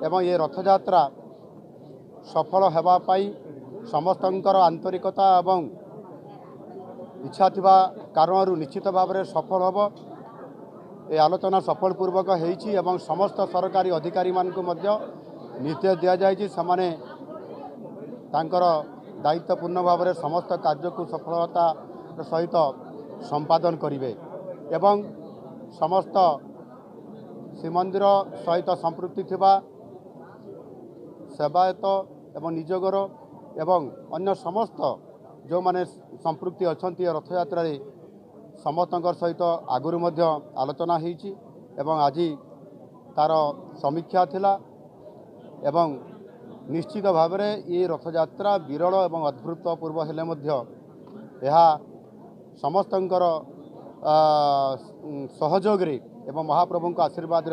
एवं ये रथयात्रा सफल होगापाई समस्तंकर आंतरिकता एवं इच्छा थिबा कारणरू निश्चित भाव में सफल हम ये आलोचना सफल पूर्वक होईछि एवं समस्त सरकारी अधिकारी मानकु मध्य निर्देश दिया जायछि समाने तांकर दायित्वपूर्ण भाव में समस्त कार्य को सफलता सहित संपादन करिवे एवं समस्त श्रीमंदिर सहित संपृक्ति थिबा सेवायत एवं निजोगर एवं अन्य समस्त जो माने संपृक्ति अछंती रथयात्रा समस्त सहित आगुरी मध्य आलोचना होईछि एवं आज तार समीक्षा थिला एवं निश्चित भाव में ये रथयात्रा विरल एवं अभूतपूर्व हेले मध्य यह समस्तंकर सहयोग एवं महाप्रभु आशीर्वाद